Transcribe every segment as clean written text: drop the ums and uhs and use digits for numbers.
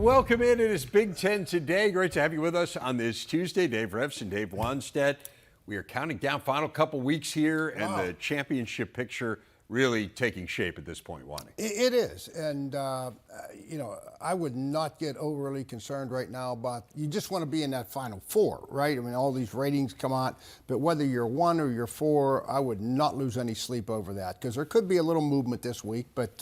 welcome in. It is Big Ten today. Great to have you with us on this Tuesday. Dave Revs and Dave Wanstead. We are counting down final couple weeks here, and the championship picture really taking shape at this point, Wanny. It is, and I would not get overly concerned right now about. You just want to be in that Final Four, right? I mean, all these ratings come out, but whether you're 1 or you're 4, I would not lose any sleep over that because there could be a little movement this week, but.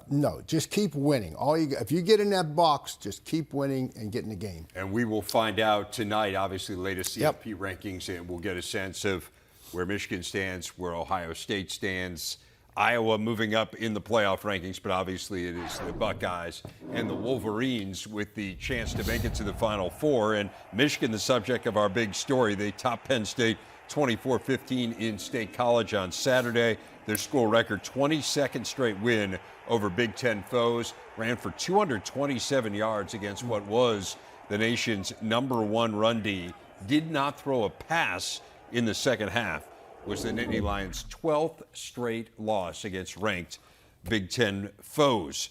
No, just keep winning. If you get in that box, just keep winning and get in the game. And we will find out tonight, obviously, the latest CFP rankings, and we'll get a sense of where Michigan stands, where Ohio State stands. Iowa moving up in the playoff rankings, but obviously it is the Buckeyes and the Wolverines with the chance to make it to the Final Four. And Michigan, the subject of our big story, they topped Penn State 24-15 in State College on Saturday. Their school record 22nd straight win over Big Ten foes, ran for 227 yards against what was the nation's #1 run D. Did not throw a pass in the second half. Was the Nittany Lions' 12th straight loss against ranked Big Ten foes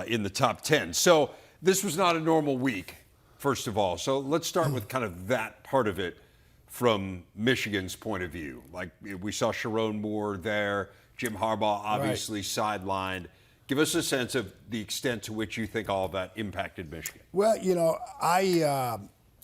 in the top 10. So this was not a normal week, first of all. So let's start with kind of that part of it from Michigan's point of view. Like we saw Sharon Moore there, Jim Harbaugh obviously sidelined. Give us a sense of the extent to which you think all of that impacted Michigan. Well,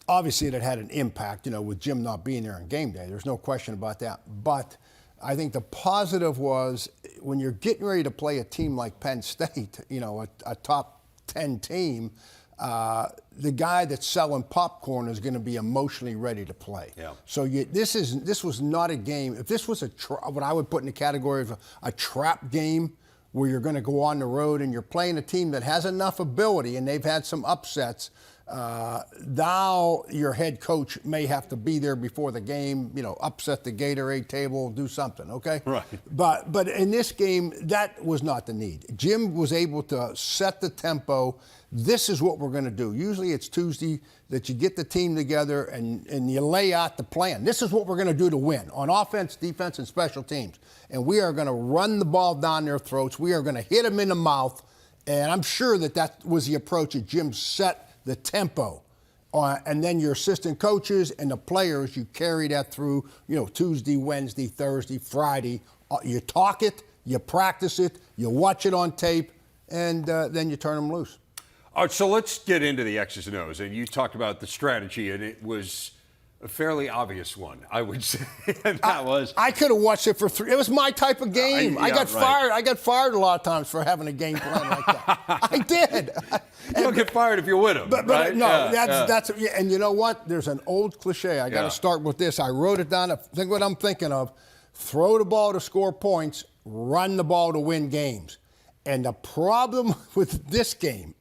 obviously it had an impact, with Jim not being there on game day. There's no question about that. But I think the positive was when you're getting ready to play a team like Penn State, a top 10 team, the guy that's selling popcorn is going to be emotionally ready to play. Yeah. So this was not a game. If this was what I would put in the category of a trap game where you're going to go on the road and you're playing a team that has enough ability and they've had some upsets, now your head coach may have to be there before the game, upset the Gatorade table, do something, okay? Right. But in this game, that was not the need. Jim was able to set the tempo. This is what we're going to do. Usually it's Tuesday that you get the team together and you lay out the plan. This is what we're going to do to win on offense, defense, and special teams. And we are going to run the ball down their throats. We are going to hit them in the mouth. And I'm sure that was the approach that Jim set the tempo. And then your assistant coaches and the players, you carry that through, Tuesday, Wednesday, Thursday, Friday. You talk it, you practice it, you watch it on tape, and then you turn them loose. All right, so let's get into the X's and O's. And you talked about the strategy, and it was a fairly obvious one, I would say. I could have watched it for 3. It was my type of game. I got fired. I got fired a lot of times for having a game plan like that. I did. You don't get fired if you win them, right? No, that's and you know what? There's an old cliche. I got to start with this. I wrote it down. Think what I'm thinking of. Throw the ball to score points. Run the ball to win games. And the problem with this game,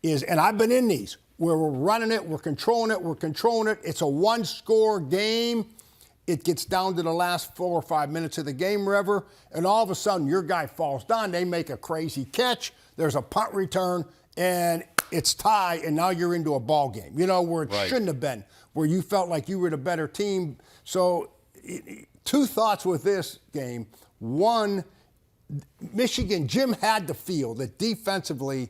is, and I've been in these, where we're running it, we're controlling it. It's a one-score game. It gets down to the last 4 or 5 minutes of the game, Rever, and all of a sudden your guy falls down. They make a crazy catch. There's a punt return, and it's tie, and now you're into a ball game, where it shouldn't have been, where you felt like you were the better team. So 2 thoughts with this game. One, Michigan, Jim had to feel that defensively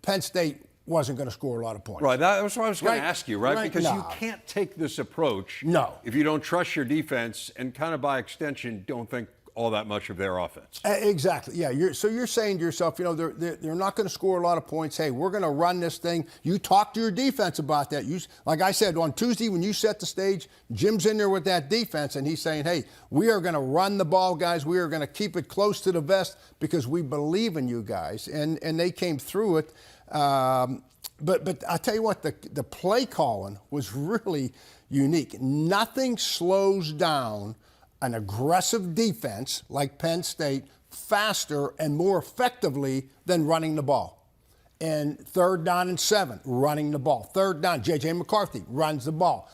Penn State wasn't going to score a lot of points. Right, that was what I was going to ask you, right? Because you can't take this approach if you don't trust your defense and kind of by extension don't think all that much of their offense. Exactly, yeah. So you're saying to yourself, they're not going to score a lot of points. Hey, we're going to run this thing. You talk to your defense about that. Like I said, on Tuesday when you set the stage, Jim's in there with that defense, and he's saying, hey, we are going to run the ball, guys. We are going to keep it close to the vest because we believe in you guys. And they came through it. But I tell you what, the play calling was really unique. Nothing slows down an aggressive defense like Penn State faster and more effectively than running the ball. And 3rd down and 7, running the ball. 3rd down, J.J. McCarthy runs the ball.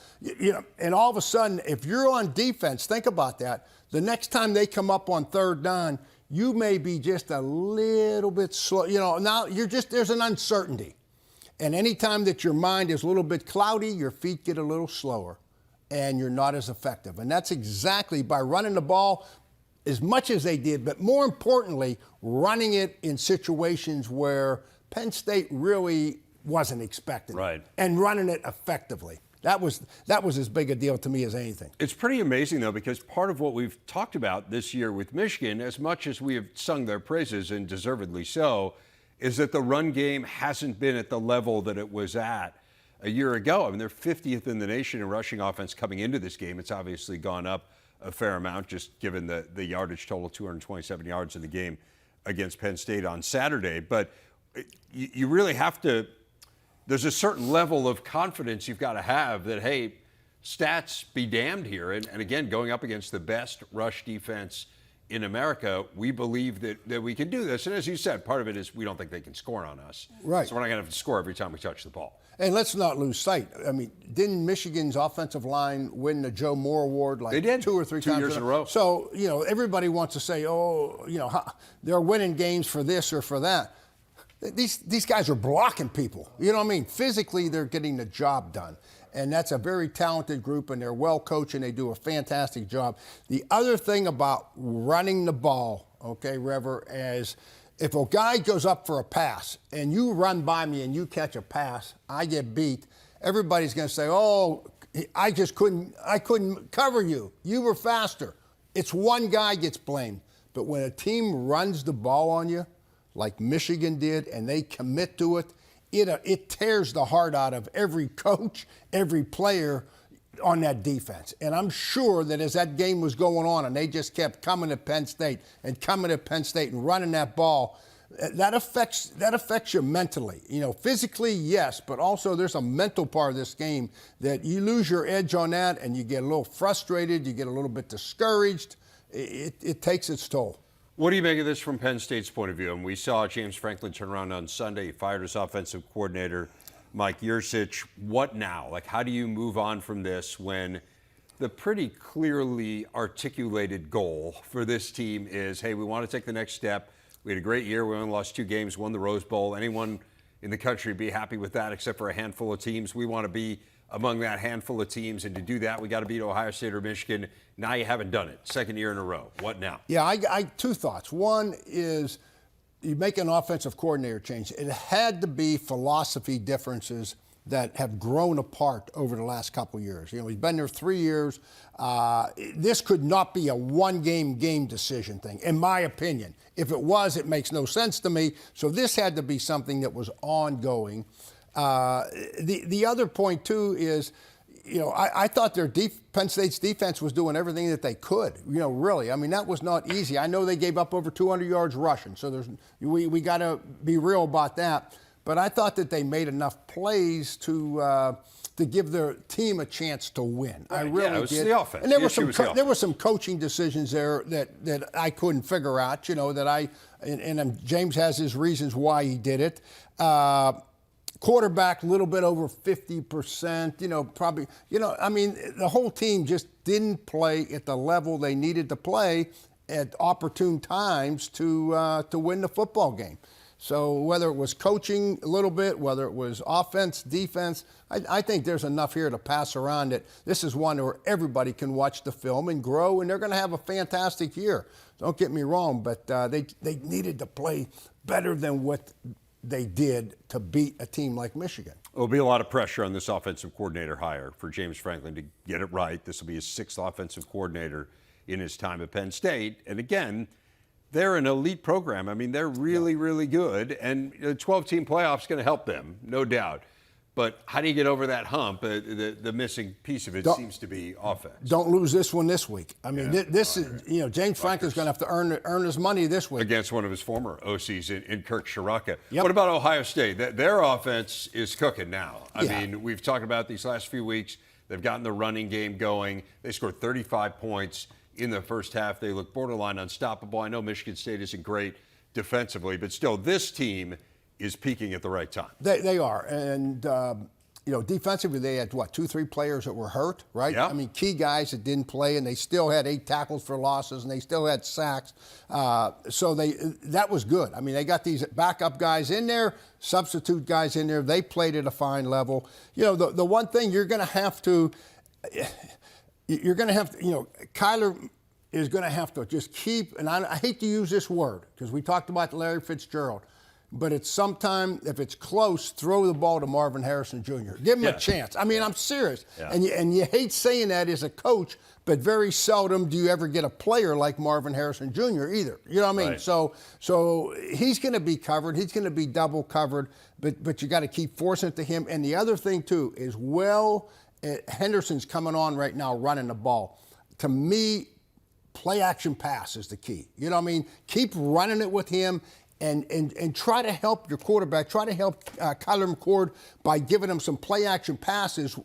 And all of a sudden, if you're on defense, think about that. The next time they come up on 3rd down, you may be just a little bit slow. Now there's an uncertainty. And anytime that your mind is a little bit cloudy, your feet get a little slower and you're not as effective. And that's exactly by running the ball as much as they did, but more importantly, running it in situations where Penn State really wasn't expecting it. Right. And running it effectively. That was as big a deal to me as anything. It's pretty amazing, though, because part of what we've talked about this year with Michigan, as much as we have sung their praises, and deservedly so, is that the run game hasn't been at the level that it was at a year ago. I mean, they're 50th in the nation in rushing offense coming into this game. It's obviously gone up a fair amount, just given the yardage total, 227 yards in the game against Penn State on Saturday. But you really have to, there's a certain level of confidence you've got to have that, hey, stats be damned here. And again, going up against the best rush defense in America, we believe that we can do this. And as you said, part of it is we don't think they can score on us. Right. So we're not going to have to score every time we touch the ball. And let's not lose sight. I mean, didn't Michigan's offensive line win the Joe Moore Award like they did. 2 or 3 2 times years in a row? So, everybody wants to say, they're winning games for this or for that. These guys are blocking people. You know what I mean? Physically, they're getting the job done. And that's a very talented group, and they're well coached, and they do a fantastic job. The other thing about running the ball, okay, Rever, is if a guy goes up for a pass and you run by me and you catch a pass, I get beat, everybody's going to say, I couldn't cover you. You were faster. It's one guy gets blamed. But when a team runs the ball on you, like Michigan did, and they commit to it, it tears the heart out of every coach, every player on that defense. And I'm sure that as that game was going on and they just kept coming to Penn State and running that ball, that affects you mentally. Physically, yes, but also there's a mental part of this game that you lose your edge on that and you get a little frustrated, you get a little bit discouraged. It takes its toll. What do you make of this from Penn State's point of view? And we saw James Franklin turn around on Sunday. He fired his offensive coordinator, Mike Yurcich. What now? Like, how do you move on from this when the pretty clearly articulated goal for this team is, hey, we want to take the next step. We had a great year. We only lost 2 games, won the Rose Bowl. Anyone in the country be happy with that except for a handful of teams. We want to be among that handful of teams, and to do that, we got to beat Ohio State or Michigan. Now you haven't done it. 2nd year in a row. What now? Yeah, I 2 thoughts. One is you make an offensive coordinator change. It had to be philosophy differences that have grown apart over the last couple of years. He's been there 3 years. This could not be a one-game decision thing, in my opinion. If it was, it makes no sense to me. So this had to be something that was ongoing. The other point, too, is, I thought Penn State's defense was doing everything that they could, really. I mean, that was not easy. I know they gave up over 200 yards rushing, so we got to be real about that. But I thought that they made enough plays to give their team a chance to win. I really it was did. the offense. And there were some coaching decisions there that I couldn't figure out, and James has his reasons why he did it. Quarterback, a little bit over 50%, probably, the whole team just didn't play at the level they needed to play at opportune times to win the football game. So whether it was coaching a little bit, whether it was offense, defense, I think there's enough here to pass around that this is one where everybody can watch the film and grow, and they're going to have a fantastic year. Don't get me wrong, but they needed to play better than what they did to beat a team like Michigan. There'll be a lot of pressure on this offensive coordinator hire for James Franklin to get it right. This will be his 6th offensive coordinator in his time at Penn State. And again, they're an elite program. I mean, they're really, really good. And a 12-team playoff is going to help them, no doubt. But how do you get over that hump? The missing piece of it seems to be offense. Don't lose this one this week. I mean, this is, James Franklin's going to have to earn his money this week. Against one of his former OCs in Kirk. Yep. What about Ohio State? Their offense is cooking now. I mean, we've talked about these last few weeks. They've gotten the running game going. They scored 35 points in the first half. They look borderline unstoppable. I know Michigan State isn't great defensively, but still, this team is peaking at the right time. They are. And, defensively, they had, 2-3 players that were hurt, right? Yeah. I mean, key guys that didn't play, and they still had 8 tackles for losses, and they still had sacks. So that was good. I mean, they got these backup guys in there, substitute guys in there. They played at a fine level. The one thing you're going to have to, Kyler is going to have to just keep, and I hate to use this word because we talked about Larry Fitzgerald. but it's sometime, if it's close, throw the ball to Marvin Harrison Jr. Give him a chance. I mean, I'm serious. Yeah. And you hate saying that as a coach, but very seldom do you ever get a player like Marvin Harrison Jr. either. You know what I mean? Right. So he's going to be covered. He's going to be double covered, but you got to keep forcing it to him. And the other thing, too, is Henderson's coming on right now running the ball. To me, play action pass is the key. You know what I mean? Keep running it with him. And try to help your quarterback, try to help Kyler McCord by giving him some play-action passes,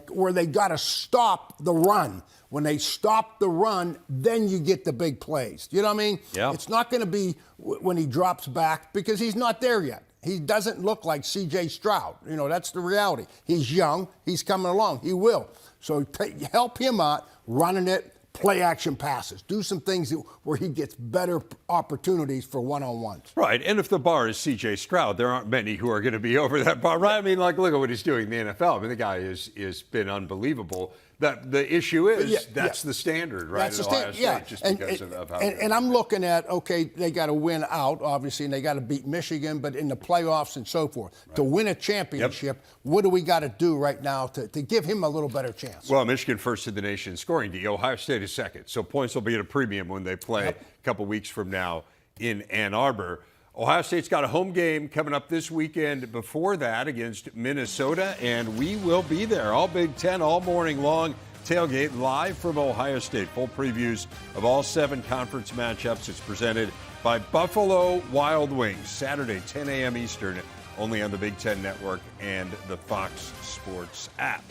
where they got to stop the run. When they stop the run, then you get the big plays. You know what I mean? Yeah. It's not going to be when he drops back because he's not there yet. He doesn't look like C.J. Stroud. You know, that's the reality. He's young. He's coming along. He will. So help him out running it. Play action passes. Do some things where he gets better opportunities for one-on-ones. Right, and if the bar is C.J. Stroud, there aren't many who are going to be over that bar, right? I mean, like, look at what he's doing in the NFL. I mean, the guy is been unbelievable. That the issue is that's the standard, right? That's the standard, Just because of how. And I'm looking at, okay, they got to win out, obviously, and they got to beat Michigan, but in the playoffs and so forth. Right. To win a championship, what do we got to do right now to give him a little better chance? Well, Michigan first in the nation in scoring. Ohio State is second. So points will be at a premium when they play a couple weeks from now in Ann Arbor. Ohio State's got a home game coming up this weekend before that against Minnesota, and we will be there. All Big Ten, all morning long. Tailgate live from Ohio State. Full previews of all 7 conference matchups. It's presented by Buffalo Wild Wings. Saturday, 10 a.m. Eastern, only on the Big Ten Network and the Fox Sports app.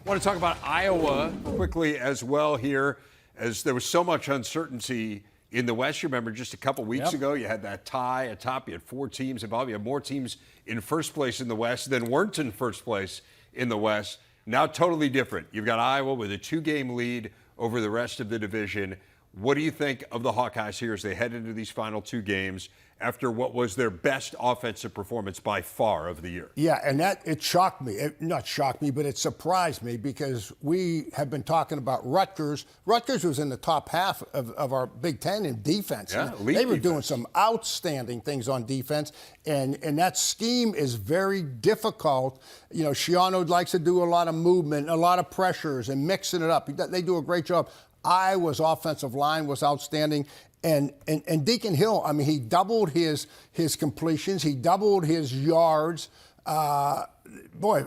I want to talk about Iowa quickly as well here, as there was so much uncertainty in the West. You remember just a couple weeks ago, you had that tie atop. You had 4 teams involved. You had more teams in first place in the West than weren't in first place in the West. Now totally different. You've got Iowa with a 2-game lead over the rest of the division. What do you think of the Hawkeyes here as they head into these final 2 games after what was their best offensive performance by far of the year? Yeah, and it shocked me. Not shocked me, but it surprised me because we have been talking about Rutgers. Rutgers was in the top half of our Big Ten in defense. Yeah, they were doing some outstanding things on defense, and that scheme is very difficult. You know, Shiano likes to do a lot of movement, a lot of pressures, and mixing it up. They do a great job. Iowa's offensive line was outstanding. And Deacon Hill, I mean, he doubled his completions. He doubled his yards. Boy,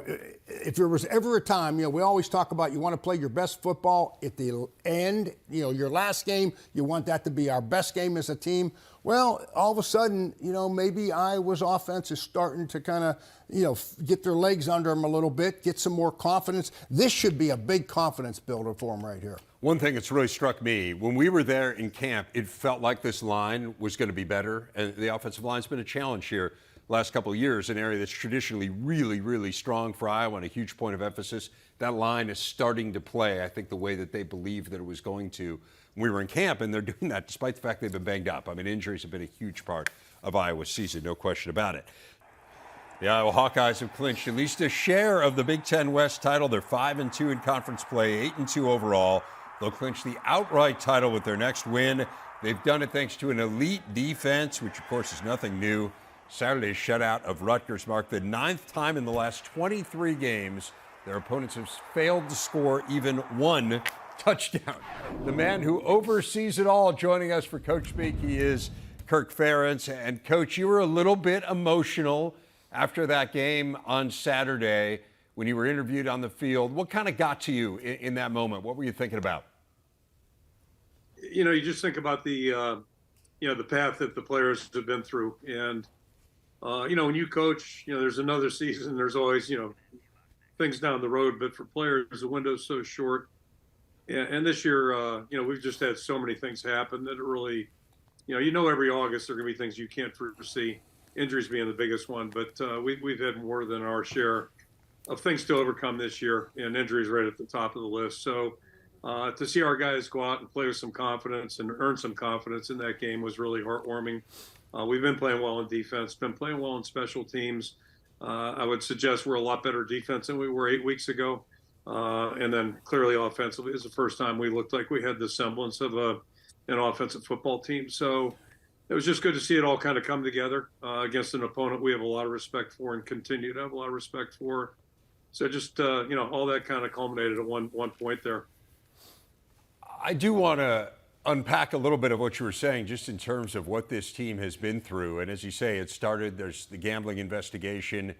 if there was ever a time, you know, we always talk about you want to play your best football at the end, you know, your last game, you want that to be our best game as a team. Well, all of a sudden, you know, maybe Iowa's offense is starting to kind of, you know, get their legs under them a little bit, get some more confidence. This should be a big confidence builder for them right here. One thing that's really struck me, when we were there in camp, it felt like this line was going to be better. And the offensive line's been a challenge here last couple of years, an area that's traditionally really, really strong for Iowa and a huge point of emphasis. That line is starting to play, I think, the way that they believed that it was going to when we were in camp, and they're doing that despite the fact they've been banged up. I mean, injuries have been a huge part of Iowa's season, no question about it. The Iowa Hawkeyes have clinched at least a share of the Big Ten West title. They're 5-2 in conference play, 8-2 overall. They'll clinch the outright title with their next win. They've done it thanks to an elite defense, which, of course, is nothing new. Saturday's shutout of Rutgers marked the 9th time in the last 23 games their opponents have failed to score even 1 touchdown. The man who oversees it all joining us for Coach Speak, he is Kirk Ferentz. And, Coach, you were a little bit emotional after that game on Saturday when you were interviewed on the field. What kind of got to you in that moment? What were you thinking about? You know, you just think about the path that the players have been through. And, you know, when you coach, you know, there's another season. There's always, you know, things down the road. But for players, the window's so short. And this year, you know, we've just had so many things happen that it really, you know, every August there are going to be things you can't foresee, injuries being the biggest one. But we've had more than our share of things to overcome this year, and injuries right at the top of the list. So to see our guys go out and play with some confidence and earn some confidence in that game was really heartwarming. We've been playing well in defense, been playing well in special teams. I would suggest we're a lot better defense than we were 8 weeks ago. And then clearly offensively, it's the first time we looked like we had the semblance of an offensive football team. So, it was just good to see it all kind of come together against an opponent we have a lot of respect for and continue to have a lot of respect for. So just all that kind of culminated at one point there. I do want to unpack a little bit of what you were saying, just in terms of what this team has been through. And as you say, it started. There's the gambling investigation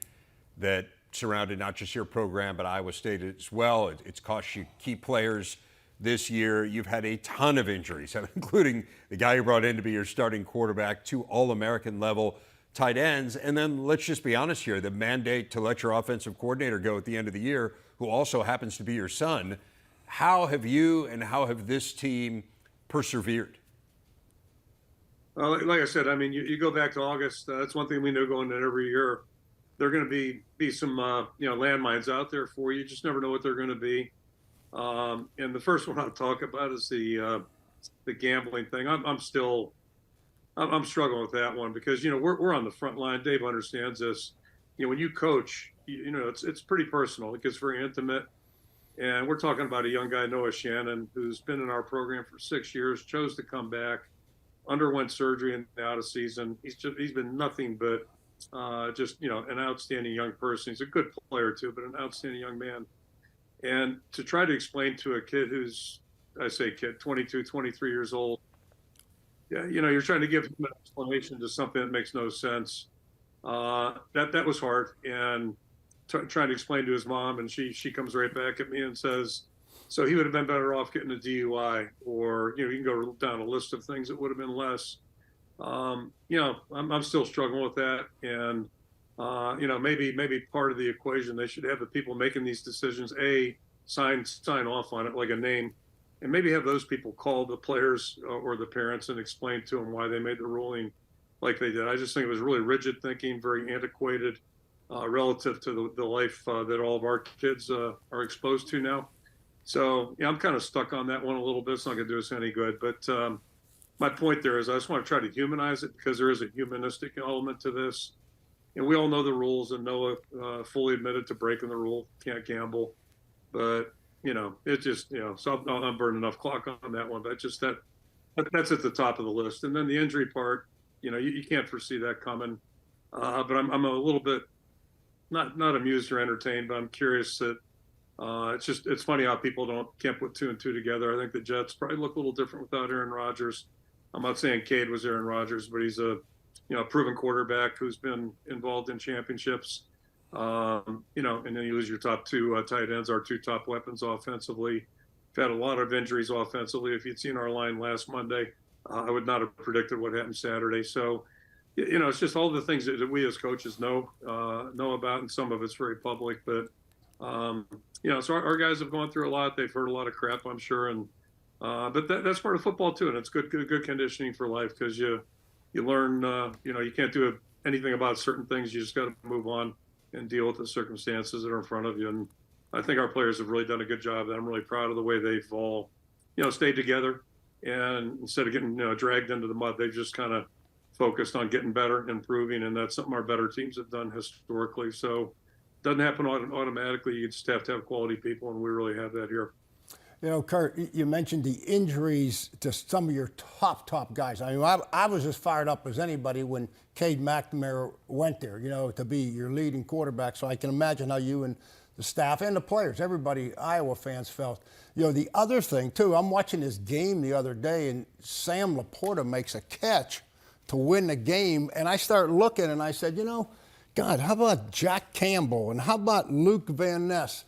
that surrounded not just your program, but Iowa State as well. It's cost you key players this year. You've had a ton of injuries, including the guy you brought in to be your starting quarterback, 2 All-American level tight ends. And then let's just be honest here, the mandate to let your offensive coordinator go at the end of the year, who also happens to be your son. How have you and how have this team persevered? Like I said, I mean, you go back to August. That's one thing we know going in every year. There are going to be some landmines out there for you. You just never know what they're going to be. And the first one I'll talk about is the gambling thing. I'm struggling with that one because we're on the front line. Dave understands this. When you coach, it's pretty personal. It gets very intimate. And we're talking about a young guy, Noah Shannon, who's been in our program for 6 years, chose to come back, underwent surgery in the out of season. He's been nothing but an outstanding young person. He's a good player too, but an outstanding young man. And to try to explain to a kid who's, 22, 23 years old, you're trying to give him an explanation to something that makes no sense. That was hard. And trying to explain to his mom, and she comes right back at me and says, so he would have been better off getting a DUI, or you can go down a list of things that would have been less. I'm still struggling with that, and maybe part of the equation, they should have the people making these decisions sign off on it like a name, and maybe have those people call the players or the parents and explain to them why they made the ruling like they did. I just think it was really rigid thinking, very antiquated. Relative to the life that all of our kids are exposed to now. So, I'm kind of stuck on that one a little bit. It's not going to do us any good. But my point there is I just want to try to humanize it because there is a humanistic element to this. And we all know the rules, and Noah fully admitted to breaking the rule, can't gamble. But, it just, so I'm burning enough clock on that one. But just that's at the top of the list. And then the injury part, you can't foresee that coming. But I'm a little bit, not amused or entertained, but I'm curious that it's funny how people can't put 2 and 2 together. I think the Jets probably look a little different without Aaron Rodgers. I'm not saying Cade was Aaron Rodgers, but he's a proven quarterback who's been involved in championships. And then you lose your top 2 tight ends, our 2 top weapons offensively. We've had a lot of injuries offensively. If you'd seen our line last Monday, I would not have predicted what happened Saturday. So. It's just all the things that we as coaches know about, and some of it's very public. But so our guys have gone through a lot. They've heard a lot of crap, I'm sure, and but that's part of football too, and it's good conditioning for life because you learn. You can't do anything about certain things. You just got to move on and deal with the circumstances that are in front of you. And I think our players have really done a good job. I'm really proud of the way they've all stayed together, and instead of getting dragged into the mud, they've just kind of focused on getting better, improving, and that's something our better teams have done historically. So it doesn't happen automatically. You just have to have quality people, and we really have that here. Kurt, you mentioned the injuries to some of your top guys. I mean, I was as fired up as anybody when Cade McNamara went there, to be your leading quarterback. So I can imagine how you and the staff and the players, everybody, Iowa fans felt. The other thing, too, I'm watching this game the other day, and Sam Laporta makes a catch to win the game, and I start looking, and I said, God, how about Jack Campbell, and how about Luke Van Ness?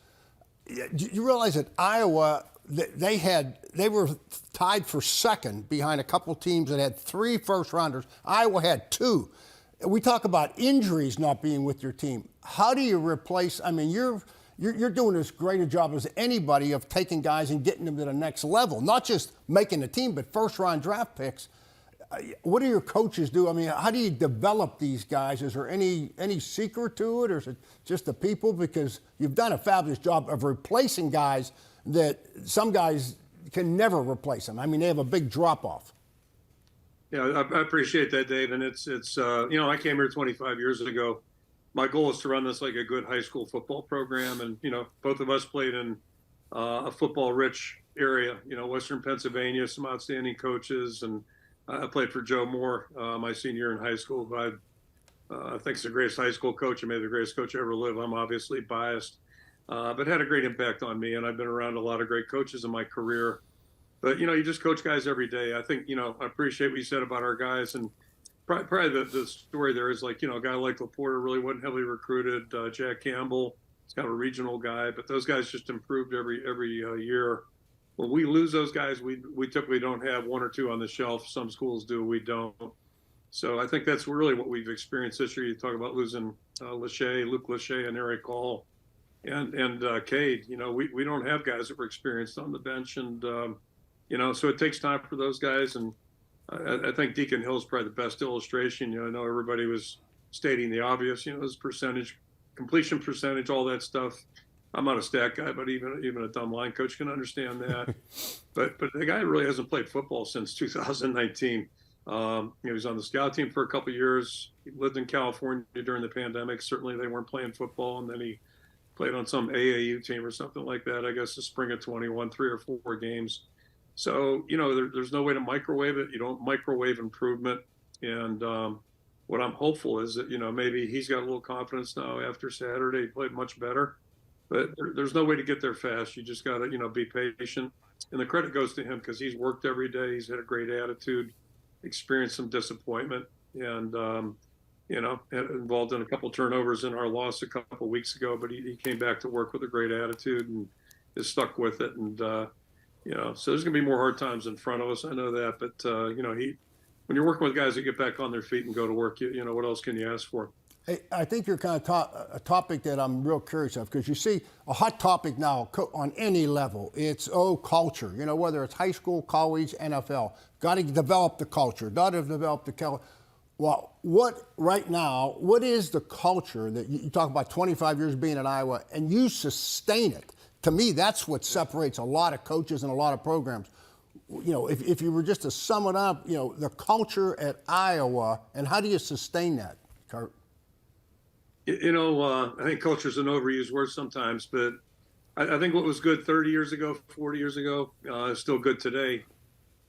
You realize that Iowa, they were tied for second behind a couple teams that had 3 first-rounders. Iowa had 2. We talk about injuries not being with your team. How do you replace? I mean, you're doing as great a job as anybody of taking guys and getting them to the next level, not just making the team, but first-round draft picks. What do your coaches do? I mean, how do you develop these guys? Is there any secret to it, or is it just the people? Because you've done a fabulous job of replacing guys that some guys can never replace them. I mean, they have a big drop-off. Yeah, I appreciate that, Dave. And it's I came here 25 years ago. My goal is to run this like a good high school football program. And, both of us played in a football-rich area, Western Pennsylvania, some outstanding coaches, and I played for Joe Moore my senior year in high school, but I think he's the greatest high school coach and maybe the greatest coach I ever lived. I'm obviously biased, but had a great impact on me. And I've been around a lot of great coaches in my career. But, you just coach guys every day. I think, I appreciate what you said about our guys. And probably the story there is like, a guy like Laporta really wasn't heavily recruited. Jack Campbell, he's kind of a regional guy, but those guys just improved every year. When we lose those guys, we typically don't have one or two on the shelf. Some schools do, we don't. So I think that's really what we've experienced this year. You talk about losing Luke Lachey and Eric Hall and Cade. We don't have guys that were experienced on the bench. And, so it takes time for those guys. And I think Deacon Hill's probably the best illustration. I know everybody was stating the obvious, his percentage, completion percentage, all that stuff. I'm not a stat guy, but even a dumb line coach can understand that. but the guy really hasn't played football since 2019. He was on the scout team for a couple of years. He lived in California during the pandemic. Certainly they weren't playing football, and then he played on some AAU team or something like that, I guess the spring of 21, 3 or 4 games. So, there's no way to microwave it. You don't microwave improvement. And what I'm hopeful is that, maybe he's got a little confidence now after Saturday. He played much better. But there's no way to get there fast. You just got to, be patient. And the credit goes to him because he's worked every day. He's had a great attitude, experienced some disappointment, and, involved in a couple turnovers in our loss a couple of weeks ago. But he came back to work with a great attitude and is stuck with it. And, so there's going to be more hard times in front of us. I know that. But, when you're working with guys that get back on their feet and go to work, what else can you ask for? Hey, I think you're kind of a topic that I'm real curious of, because you see a hot topic now on any level. It's culture. Whether it's high school, college, NFL. Got to develop the culture. Got to develop the culture. Well, what is the culture that you talk about 25 years being at Iowa and you sustain it? To me, that's what separates a lot of coaches and a lot of programs. If you were just to sum it up, the culture at Iowa, and how do you sustain that, Kirk? I think culture is an overused word sometimes, but I think what was good 30 years ago, 40 years ago, is still good today.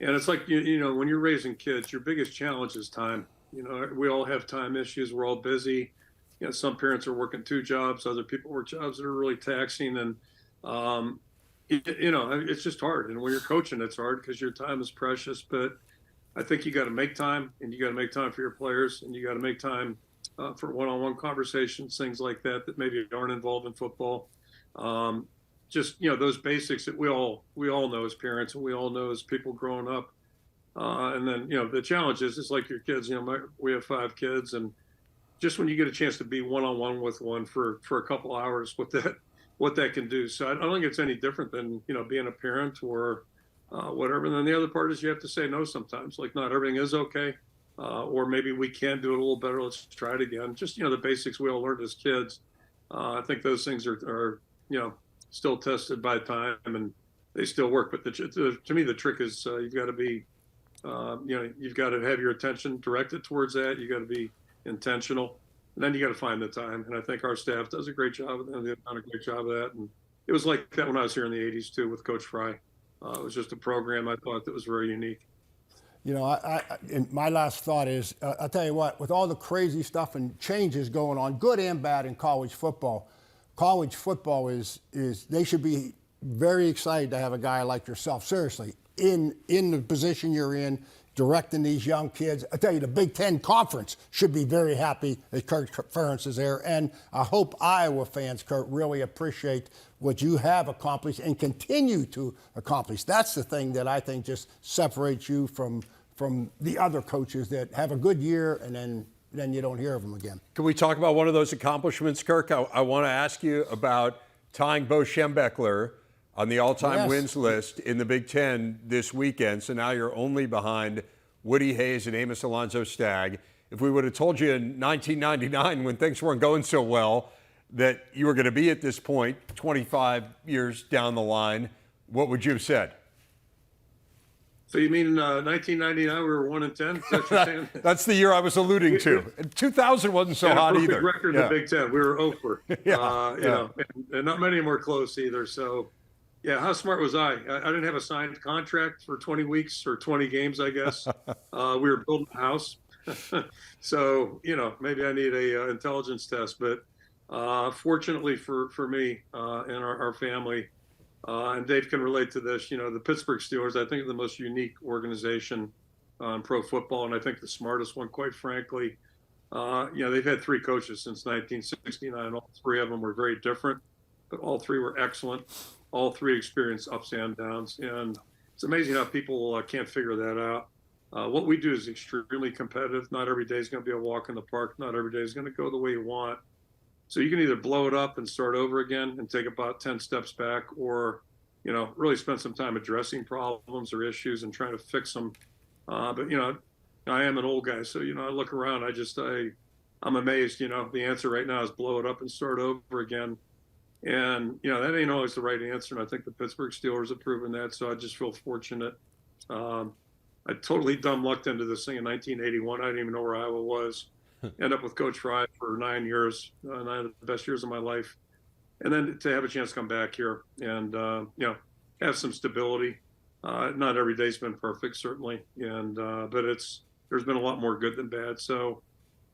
And it's like, when you're raising kids, your biggest challenge is time. We all have time issues. We're all busy. Some parents are working 2 jobs. Other people work jobs that are really taxing. And, it's just hard. And when you're coaching, it's hard because your time is precious. But I think you got to make time, and you got to make time for your players, and you got to make time for one-on-one conversations, things like that maybe aren't involved in football. Those basics that we all know as parents and we all know as people growing up. And then, the challenge is it's like your kids, we have 5 kids, and just when you get a chance to be one-on-one with one for a couple hours, what that can do. So I don't think it's any different than, being a parent or whatever. And then the other part is you have to say no sometimes, like not everything is okay. Or maybe we can do it a little better. Let's try it again. Just, the basics we all learned as kids. I think those things are still tested by time, and they still work. But to me, the trick is you've got to be, you've got to have your attention directed towards that. You got to be intentional, and then you got to find the time. And I think our staff does a great job of that. They've done a great job of that. And it was like that when I was here in the 80s, too, with Coach Fry. It was just a program I thought that was very unique. And my last thought is, I'll tell you what, with all the crazy stuff and changes going on, good and bad in college football is they should be very excited to have a guy like yourself, seriously, in the position you're in, directing these young kids. I tell you, the Big Ten Conference should be very happy that Kirk Ferentz is there. And I hope Iowa fans, Kirk, really appreciate what you have accomplished and continue to accomplish. That's the thing that I think just separates you from the other coaches that have a good year and then you don't hear of them again. Can we talk about one of those accomplishments, Kirk? I want to ask you about tying Bo Schembechler on the all-time wins list in the Big Ten this weekend. So now you're only behind Woody Hayes and Amos Alonzo-Stagg. If we would have told you in 1999 when things weren't going so well that you were going to be at this point 25 years down the line, what would you have said? So you mean 1999 we were 1-10? Is that what you're saying? That's the year I was alluding to. 2000 wasn't so hot either. Record in the Big Ten. We were over. And not many more close either. So, Yeah, how smart was I? I didn't have a signed contract for 20 weeks or 20 games, I guess. We were building a house. So, maybe I need a intelligence test. But fortunately for me and our family, and Dave can relate to this, the Pittsburgh Steelers, I think, are the most unique organization in pro football. And I think the smartest one, quite frankly. They've had three coaches since 1969. All three of them were very different, but all three were excellent. All three experienced ups and downs. And it's amazing how people can't figure that out. What we do is extremely competitive. Not every day is going to be a walk in the park. Not every day is going to go the way you want. So you can either blow it up and start over again and take about 10 steps back, or, really spend some time addressing problems or issues and trying to fix them. But I am an old guy, so I look around. I'm amazed. The answer right now is blow it up and start over again. And that ain't always the right answer. And I think the Pittsburgh Steelers have proven that. So I just feel fortunate. I totally dumb lucked into this thing in 1981. I didn't even know where Iowa was. End up with Coach Fry for 9 years, 9 of the best years of my life, and then to have a chance to come back here and have some stability. Not every day's been perfect, certainly, and but there's been a lot more good than bad. So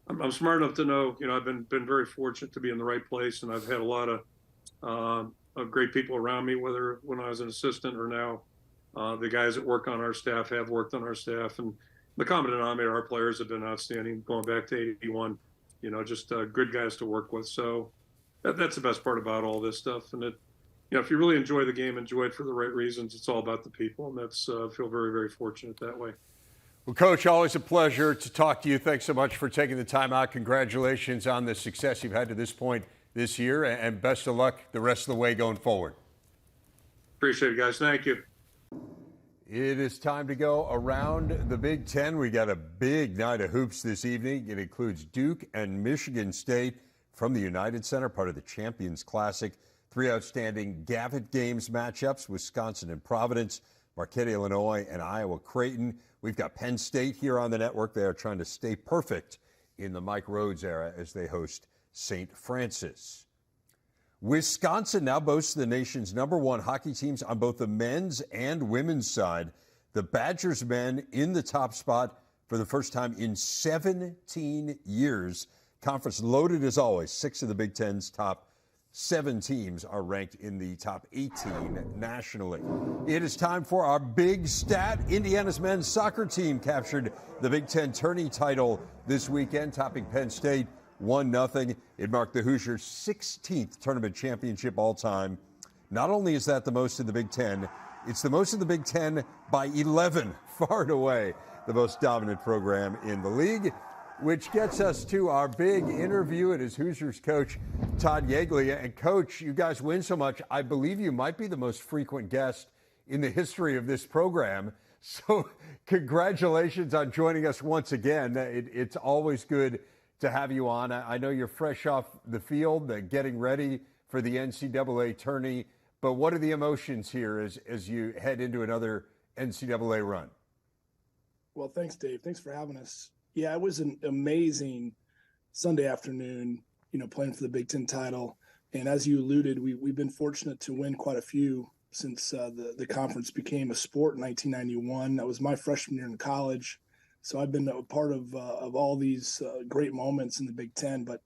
I'm smart enough to know, I've been very fortunate to be in the right place, and I've had a lot of great people around me, whether when I was an assistant or now. The guys that work on our staff have worked on our staff, and the common denominator, our players have been outstanding going back to 81, just good guys to work with. So that's the best part about all this stuff. And if you really enjoy the game, enjoy it for the right reasons, it's all about the people. And that's, I feel very, very fortunate that way. Well, Coach, always a pleasure to talk to you. Thanks so much for taking the time out. Congratulations on the success you've had to this point this year, and best of luck the rest of the way going forward. Appreciate it, guys. Thank you. It is time to go around the Big Ten. We got a big night of hoops this evening. It includes Duke and Michigan State from the United Center, part of the Champions Classic. Three outstanding Gavitt Games matchups, Wisconsin and Providence, Marquette, Illinois, and Iowa Creighton. We've got Penn State here on the network. They are trying to stay perfect in the Mike Rhodes era as they host St. Francis. Wisconsin now boasts the nation's #1 hockey teams on both the men's and women's side. The Badgers men in the top spot for the first time in 17 years. Conference loaded as always. 6 of the Big Ten's top 7 teams are ranked in the top 18 nationally. It is time for our big stat. Indiana's men's soccer team captured the Big Ten tourney title this weekend, topping Penn State 1-0. It marked the Hoosiers' 16th tournament championship all time. Not only is that the most in the Big Ten, it's the most in the Big Ten by 11, far and away the most dominant program in the league, which gets us to our big interview. It is Hoosiers coach Todd Teagley. And Coach, you guys win so much, I believe you might be the most frequent guest in the history of this program. So congratulations on joining us once again. It's always good to have you on. I know you're fresh off the field, getting ready for the NCAA tourney, but what are the emotions here as you head into another NCAA run? Well, thanks, Dave. Thanks for having us. Yeah, it was an amazing Sunday afternoon, playing for the Big Ten title. And as you alluded, we've been fortunate to win quite a few since the conference became a sport in 1991. That was my freshman year in college. So I've been a part of all these great moments in the Big Ten. But,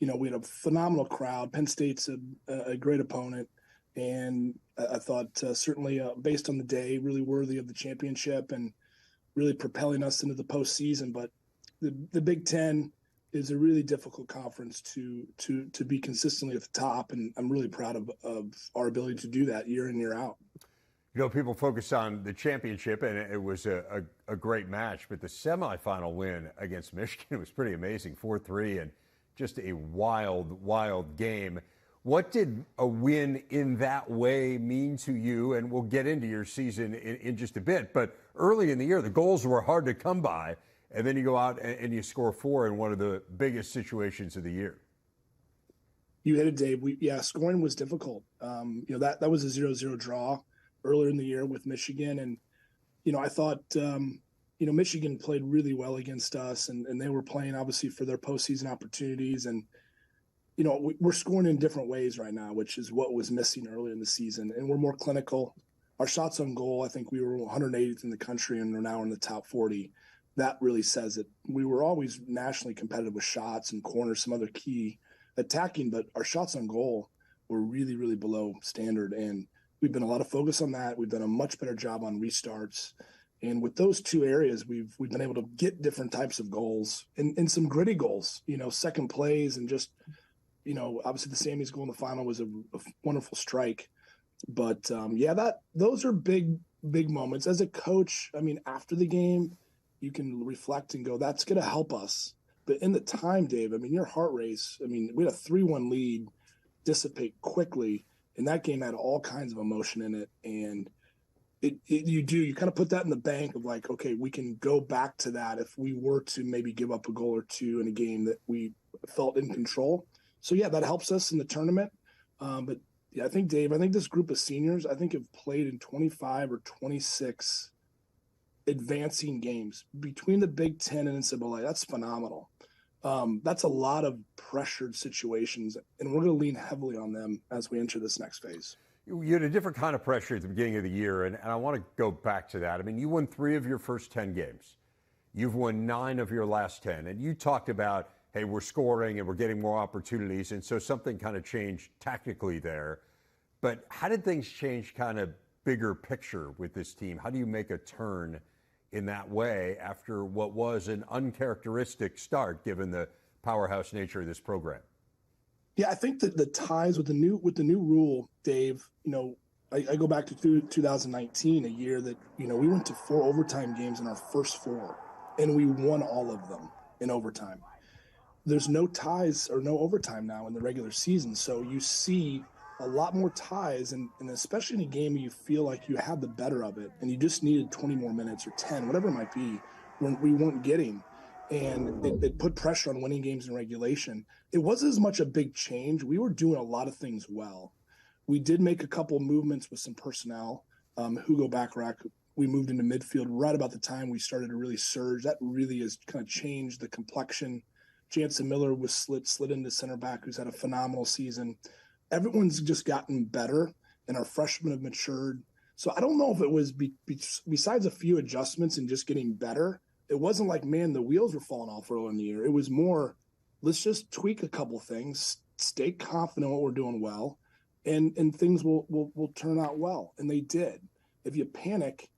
we had a phenomenal crowd. Penn State's a great opponent. And I thought certainly based on the day, really worthy of the championship and really propelling us into the postseason. But the Big Ten is a really difficult conference to be consistently at the top. And I'm really proud of our ability to do that year in, year out. People focus on the championship, and it was a great match, but the semifinal win against Michigan was pretty amazing, 4-3, and just a wild, wild game. What did a win in that way mean to you? And we'll get into your season in just a bit, but early in the year, the goals were hard to come by, and then you go out and you score 4 in one of the biggest situations of the year. You hit it, Dave. Scoring was difficult. That was a 0-0 draw earlier in the year with Michigan. And, I thought, Michigan played really well against us, and they were playing obviously for their postseason opportunities. And, we're scoring in different ways right now, which is what was missing earlier in the season. And we're more clinical. Our shots on goal, I think we were 180th in the country and we're now in the top 40. That really says it. We were always nationally competitive with shots and corners, some other key attacking, but our shots on goal were really, really below standard. And we've been a lot of focus on that. We've done a much better job on restarts. And with those two areas, we've been able to get different types of goals and some gritty goals, second plays and just, obviously the Sammy's goal in the final was a wonderful strike. But those are big, big moments. As a coach, after the game, you can reflect and go, that's going to help us. But in the time, Dave, your heart race, we had a 3-1 lead dissipate quickly, and that game had all kinds of emotion in it. And you kind of put that in the bank of like, okay, we can go back to that if we were to maybe give up a goal or two in a game that we felt in control. So, that helps us in the tournament. But I think, Dave, this group of seniors, have played in 25 or 26 advancing games between the Big Ten and NCAA. That's phenomenal. That's a lot of pressured situations, and we're going to lean heavily on them as we enter this next phase. You had a different kind of pressure at the beginning of the year, and I want to go back to that. You won 3 of your first 10 games. You've won 9 of your last 10, and you talked about, hey, we're scoring and we're getting more opportunities, and so something kind of changed tactically there. But how did things change kind of bigger picture with this team? How do you make a turn in that way after what was an uncharacteristic start given the powerhouse nature of this program? Yeah, I think that the ties with the new rule, Dave, I go back to 2019, a year that, we went to 4 overtime games in our first 4, and we won all of them in overtime. There's no ties or no overtime now in the regular season, so you see a lot more ties, and especially in a game where you feel like you had the better of it, and you just needed 20 more minutes or 10, whatever it might be, when we weren't getting. And it put pressure on winning games in regulation. It wasn't as much a big change. We were doing a lot of things well. We did make a couple movements with some personnel. Hugo Bacharach, we moved into midfield right about the time we started to really surge. That really has kind of changed the complexion. Jansen Miller was slid into center back, who's had a phenomenal season. Everyone's just gotten better, and our freshmen have matured. So I don't know if it was besides a few adjustments and just getting better. It wasn't like, man, the wheels were falling off early in the year. It was more, let's just tweak a couple things, stay confident what we're doing well, and things will turn out well. And they did. If you panic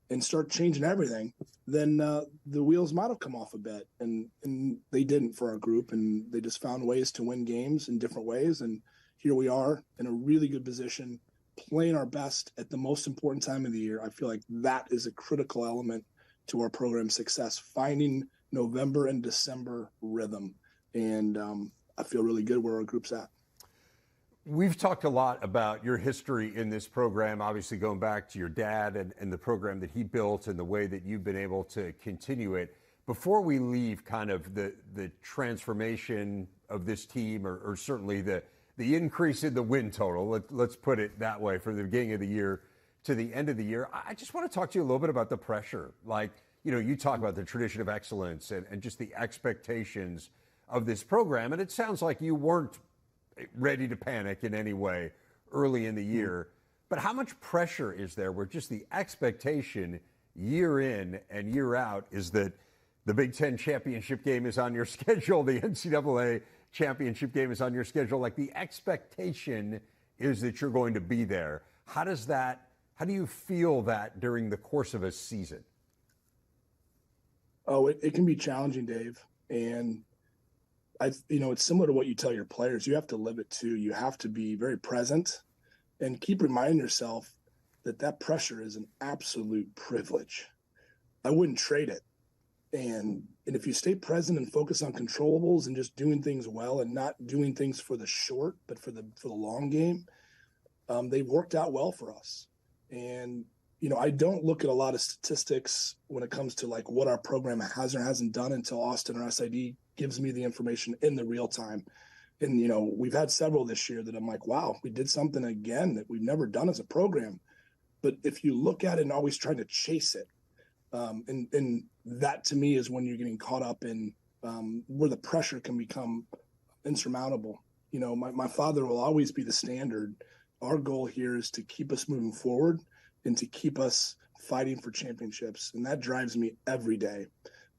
and start changing everything, then the wheels might have come off a bit. And they didn't for our group, and they just found ways to win games in different ways. And here we are in a really good position, playing our best at the most important time of the year. I feel like that is a critical element to our program success, finding November and December rhythm. And I feel really good where our group's at. We've talked a lot about your history in this program, obviously going back to your dad and the program that he built and the way that you've been able to continue it. Before we leave kind of the transformation of this team, or certainly the increase in the win total, let's put it that way, from the beginning of the year to the end of the year, I just want to talk to you a little bit about the pressure. Like, you talk about the tradition of excellence and just the expectations of this program. And it sounds like you weren't ready to panic in any way early in the year. But how much pressure is there where just the expectation year in and year out is that the Big Ten championship game is on your schedule, the NCAA championship game is on your schedule? Like, the expectation is that you're going to be there. How do you feel that during the course of a season? Oh, it can be challenging, Dave. And it's similar to what you tell your players. You have to live it too. You have to be very present and keep reminding yourself that pressure is an absolute privilege. I wouldn't trade it. And if you stay present and focus on controllables and just doing things well and not doing things for the short, but for the long game, they've worked out well for us. And, I don't look at a lot of statistics when it comes to like what our program has or hasn't done until Austin or SID gives me the information in the real time. And, we've had several this year that I'm like, wow, we did something again that we've never done as a program. But if you look at it and always trying to chase it, and that to me is when you're getting caught up in where the pressure can become insurmountable. You know, my father will always be the standard. Our goal here is to keep us moving forward and to keep us fighting for championships. And that drives me every day.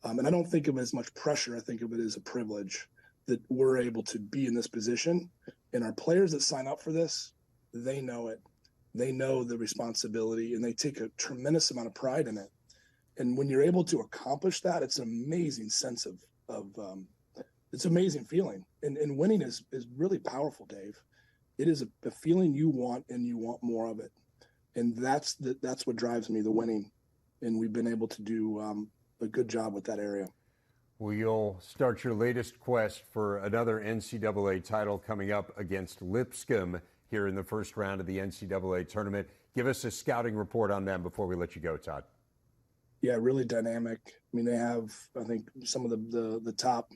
And I don't think of it as much pressure. I think of it as a privilege that we're able to be in this position. And our players that sign up for this, they know it. They know the responsibility, and they take a tremendous amount of pride in it. And when you're able to accomplish that, it's an amazing sense of it's an amazing feeling. And winning is really powerful, Dave. It is a feeling you want, and you want more of it. And that's what drives me, the winning. And we've been able to do a good job with that area. Well, you'll start your latest quest for another NCAA title coming up against Lipscomb here in the first round of the NCAA tournament. Give us a scouting report on them before we let you go, Todd. Yeah, really dynamic. I mean, they have, I think, some of the top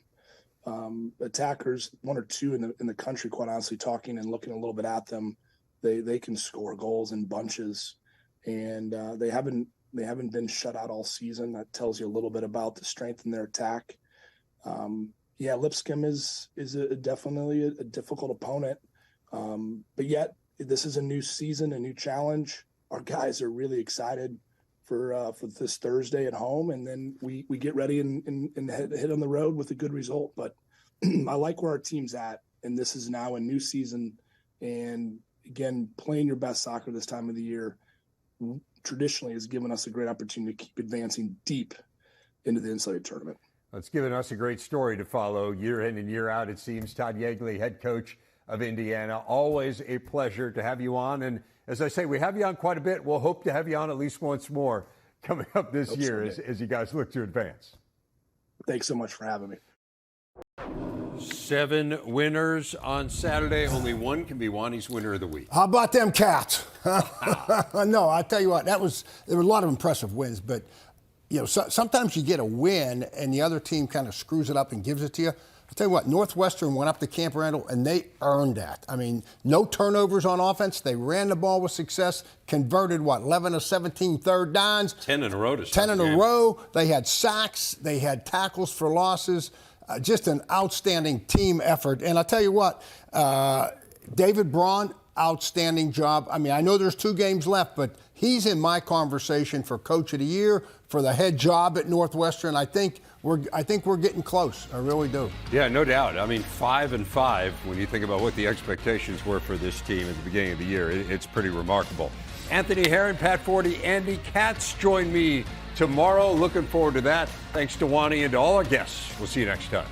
attackers, one or two in the country, quite honestly, talking and looking a little bit at them. They can score goals in bunches, and they haven't been shut out all season. That tells you a little bit about the strength in their attack. Yeah, Lipscomb is definitely a difficult opponent, but yet this is a new season, a new challenge. Our guys are really excited for this Thursday at home, and then we get ready and hit on the road with a good result. But I like where our team's at, and this is now a new season. And again, playing your best soccer this time of the year traditionally has given us a great opportunity to keep advancing deep into the NCAA tournament. It's given us a great story to follow year in and year out, it seems. Todd Teagley, head coach of Indiana. Always a pleasure to have you on. And as I say, we have you on quite a bit. We'll hope to have you on at least once more coming up this year as you guys look to advance. Thanks so much for having me. 7 winners on Saturday. Only one can be Wanny's winner of the week. How about them Cats? No, I tell you what, there were a lot of impressive wins, but you know, sometimes you get a win and the other team kind of screws it up and gives it to you. I'll tell you what, Northwestern went up to Camp Randall, and they earned that. I mean, no turnovers on offense. They ran the ball with success, converted, 11 of 17 third downs. 10 in a row to start 10 in the a game. row. They had sacks. They had tackles for losses. Just an outstanding team effort. And I'll tell you what, David Braun, outstanding job. I mean, I know there's 2 games left, but he's in my conversation for Coach of the Year, for the head job at Northwestern. I think we're getting close. I really do. Yeah, no doubt. I mean, 5-5, when you think about what the expectations were for this team at the beginning of the year, it's pretty remarkable. Anthony Herron, Pat Forty, Andy Katz join me tomorrow. Looking forward to that. Thanks to Wanny and to all our guests. We'll see you next time.